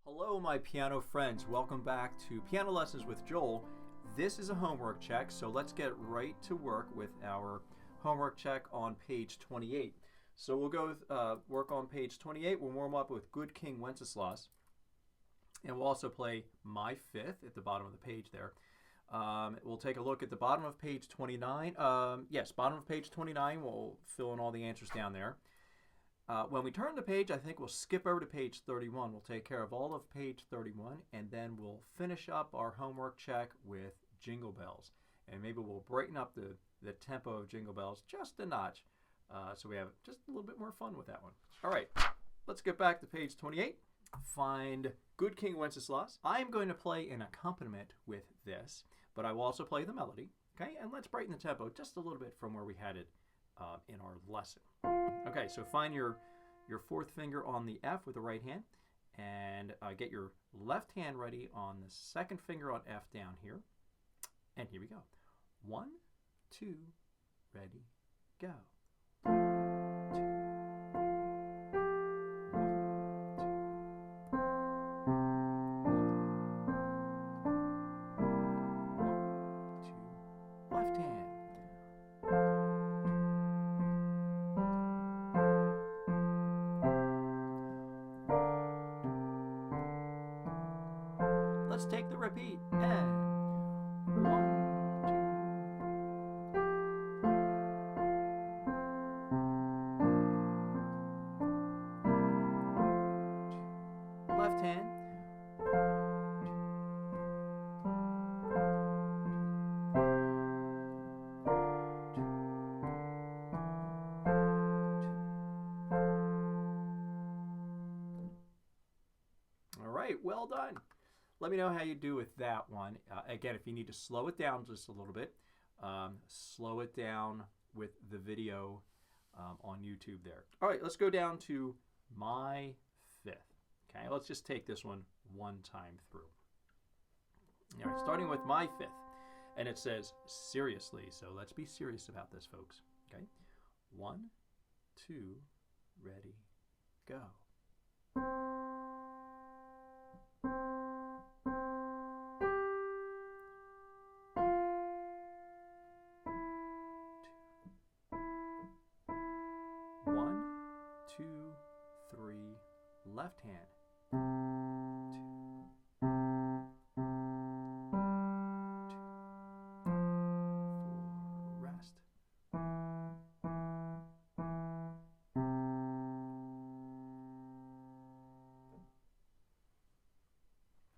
Hello my piano friends, welcome back to Piano Lessons with Joel. This is a homework check, so let's get right to work with our homework check on page 28. So we'll go work on page 28, we'll warm up with Good King Wenceslas, and we'll also play My Fifth at the bottom of the page there. We'll take a look at the bottom of page 29. Bottom of page 29, we'll fill in all the answers down there. When we turn the page, I think we'll skip over to page 31. We'll take care of all of page 31, and then we'll finish up our homework check with Jingle Bells. And maybe we'll brighten up the tempo of Jingle Bells just a notch, so we have just a little bit more fun with that one. All right, let's get back to page 28. Find Good King Wenceslas. I'm going to play an accompaniment with this, but I will also play the melody. Okay, and let's brighten the tempo just a little bit from where we had it in our lesson. Okay, so find your fourth finger on the F with the right hand, and get your left hand ready on the second finger on F down here. And here we go. 1, 2, ready, go. 1, 2. 1, 2. Left hand. Let's take the repeat. And 1, 2. Left hand. 2. All right, well done. Let me know how you do with that one. Again, if you need to slow it down just a little bit, slow it down with the video on YouTube there. All right, let's go down to My Fifth. Okay, let's just take this one time through. All right, starting with My Fifth. And it says seriously, so let's be serious about this, folks. Okay, 1, 2, ready, go. 1, 2, 3, left hand. 2, 2, 4, rest.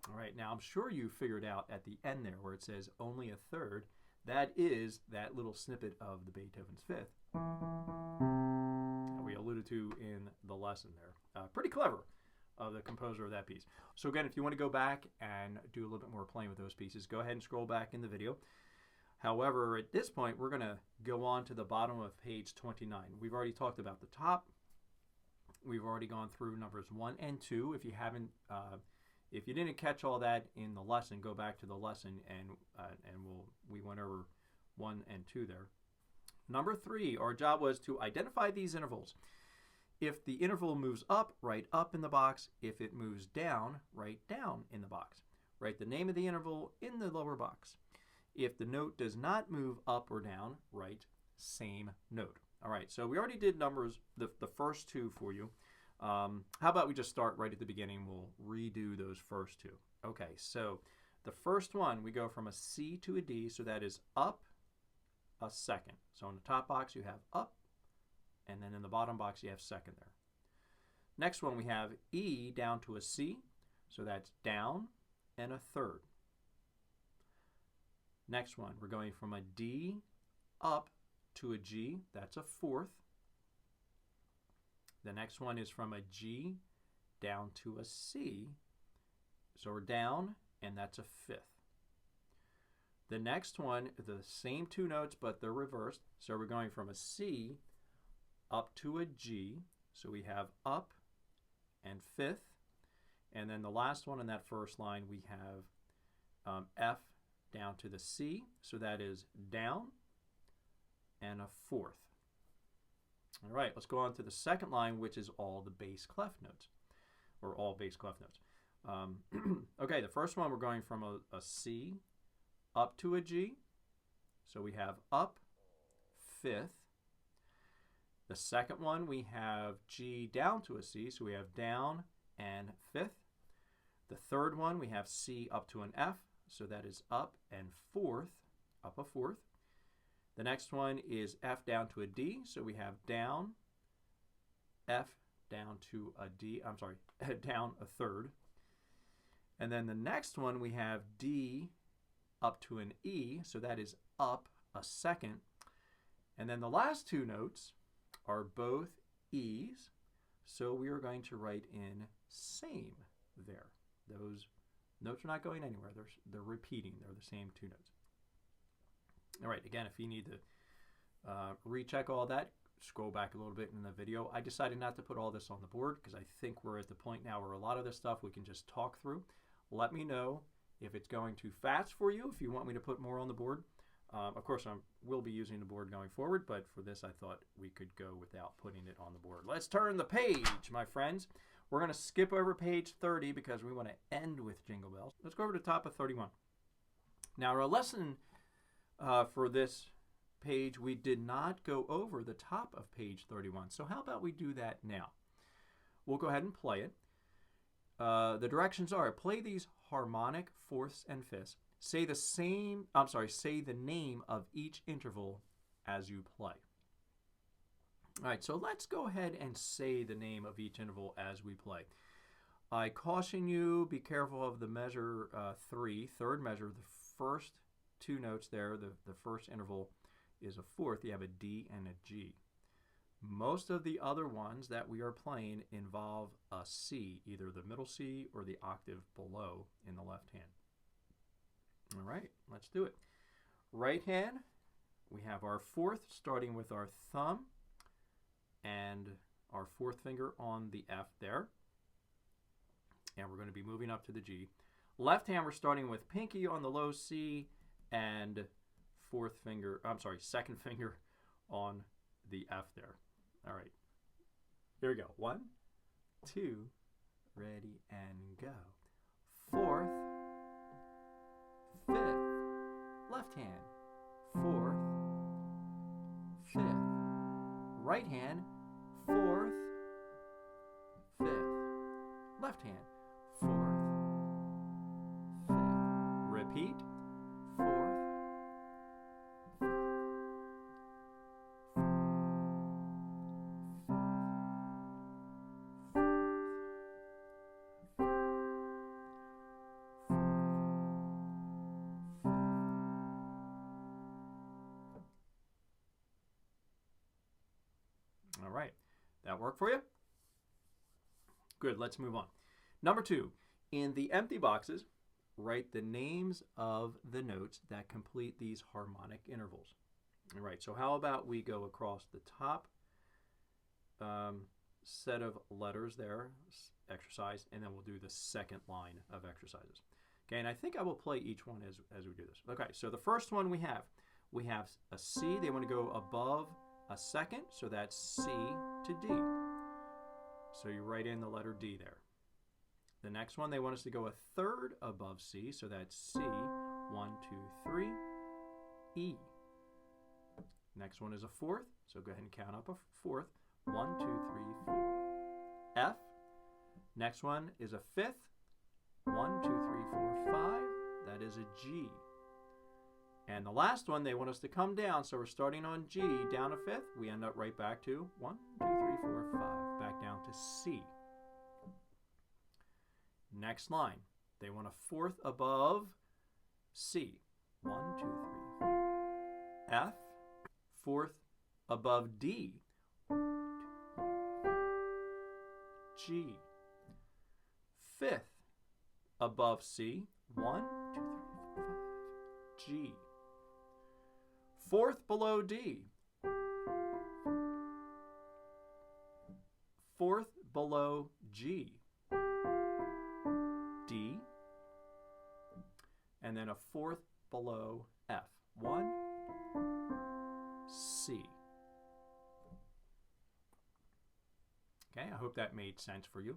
All right, now I'm sure you figured out at the end there where it says only a third, that is that little snippet of the Beethoven's Fifth we alluded to in the lesson there. Pretty clever of the composer of that piece. So again, if you want to go back and do a little bit more playing with those pieces, go ahead and scroll back in the video. However, at this point, we're going to go on to the bottom of page 29. We've already talked about the top. We've already gone through numbers 1 and 2. If you haven't, if you didn't catch all that in the lesson, go back to the lesson and we went over 1 and 2 there. Number 3, our job was to identify these intervals. If the interval moves up, write up in the box. If it moves down, write down in the box. Write the name of the interval in the lower box. If the note does not move up or down, write same note. All right, so we already did numbers, the first 2 for you. How about we just start right at the beginning? We'll redo those first 2. Okay, so the first one, we go from a C to a D, so that is up a second. So in the top box you have up, and then in the bottom box you have second there. Next one we have E down to a C, so that's down and a third. Next one, we're going from a D up to a G, that's a fourth. The next one is from a G down to a C, so we're down, and that's a fifth. The next one, the same 2 notes, but they're reversed. So we're going from a C up to a G. So we have up and fifth. And then the last one in that first line, we have F down to the C. So that is down and a fourth. All right, let's go on to the second line, which is all the bass clef notes, or all bass clef notes. Okay, the first one we're going from a C up to a G. So we have up, fifth. The second one we have G down to a C, so we have down and fifth. The third one we have C up to an F, so that is up and fourth, up a fourth. The next one is F down to a D, so we have down, F down to a D, I'm sorry, down a third. And then the next one we have D up to an E, so that is up a second. And then the last two notes are both E's, so we are going to write in same there. Those notes are not going anywhere. They're repeating. They're the same two notes. All right, again, if you need to recheck all that, scroll back a little bit in the video. I decided not to put all this on the board because I think we're at the point now where a lot of this stuff we can just talk through. Let me know if it's going too fast for you, if you want me to put more on the board. Of course, I will be using the board going forward, but for this, I thought we could go without putting it on the board. Let's turn the page, my friends. We're going to skip over page 30 because we want to end with Jingle Bells. Let's go over to the top of 31. Now, our lesson for this page, we did not go over the top of page 31. So how about we do that now? We'll go ahead and play it. The directions are, play these harmonic fourths and fifths. Say the name of each interval as you play. All right, so let's go ahead and say the name of each interval as we play. I caution you, be careful of the measure 3, third measure, the first two notes there, the first interval is a fourth. You have a D and a G. Most of the other ones that we are playing involve a C, either the middle C or the octave below in the left hand. All right, let's do it. Right hand, we have our fourth starting with our thumb and our fourth finger on the F there. And we're going to be moving up to the G. Left hand, we're starting with pinky on the low C and second finger on the F there. All right, here we go. 1, 2, ready and go. Fourth, fifth, left hand, fourth, fifth, right hand, fourth, fifth, left hand, fourth, fifth, repeat, fourth, fifth, All right, that work for you? Good, let's move on. Number 2, in the empty boxes, write the names of the notes that complete these harmonic intervals. All right, so how about we go across the top set of letters there, exercise, and then we'll do the second line of exercises. Okay, and I think I will play each one as we do this. Okay, so the first one we have a C. They want to go above a second, so that's C to D. So you write in the letter D there. The next one, they want us to go a third above C, so that's C, 1, 2, 3, E. Next one is a fourth, so go ahead and count up a fourth, 1, 2, 3, 4. F. Next one is a fifth, 1, 2, 3, 4, 5. That is a G. And the last one, they want us to come down, so we're starting on G, down a fifth. We end up right back to 1, 2, 3, 4, 5, back down to C. Next line, they want a fourth above C. 1, 2, 3, 4. F, fourth above D. 1, 2, 3, 4. G. Fifth above C. 1, 2, 3, 4, 5. G. Fourth below D. Fourth below G. D. And then a fourth below F. 1, C. Okay, I hope that made sense for you.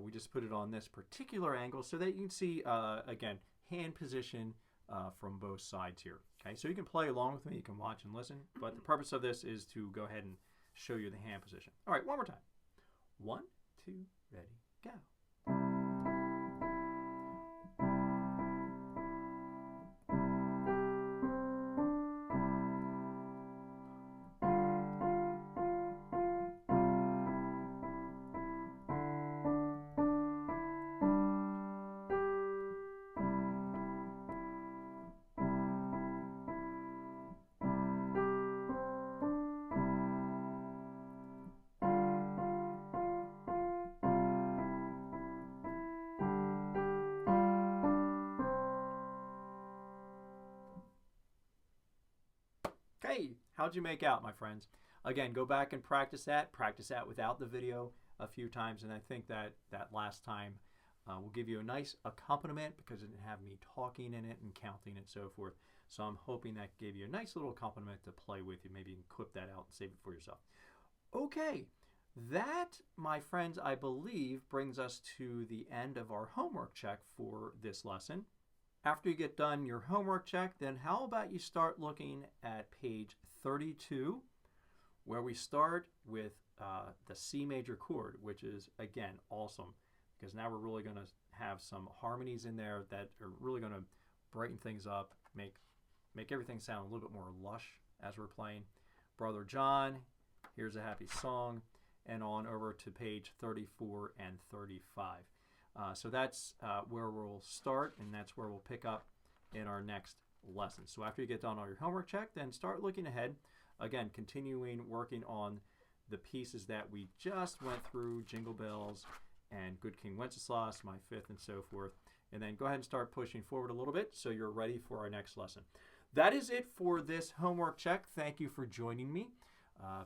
We just put it on this particular angle so that you can see, again, hand position from both sides here. Okay, so you can play along with me, you can watch and listen, but the purpose of this is to go ahead and show you the hand position. All right, one more time. 1, 2, ready, go. Okay, how'd you make out, my friends? Again, go back and practice that without the video a few times, and I think that last time will give you a nice accompaniment because it didn't have me talking in it and counting and so forth. So I'm hoping that gave you a nice little accompaniment to play with you. Maybe you can clip that out and save it for yourself. Okay, that, my friends, I believe brings us to the end of our homework check for this lesson. After you get done your homework check, then how about you start looking at page 32, where we start with the C major chord, which is, again, awesome, because now we're really going to have some harmonies in there that are really going to brighten things up, make everything sound a little bit more lush as we're playing. Brother John, Here's a Happy Song, and on over to page 34 and 35. So that's where we'll start, and that's where we'll pick up in our next lesson. So after you get done all your homework check, then start looking ahead. Again, continuing working on the pieces that we just went through, Jingle Bells and Good King Wenceslas, My Fifth, and so forth. And then go ahead and start pushing forward a little bit so you're ready for our next lesson. That is it for this homework check. Thank you for joining me.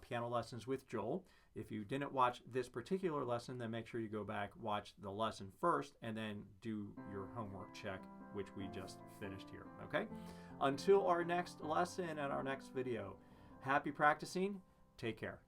Piano Lessons with Joel. If you didn't watch this particular lesson, then make sure you go back, watch the lesson first, and then do your homework check, which we just finished here, okay? Until our next lesson and our next video, happy practicing. Take care.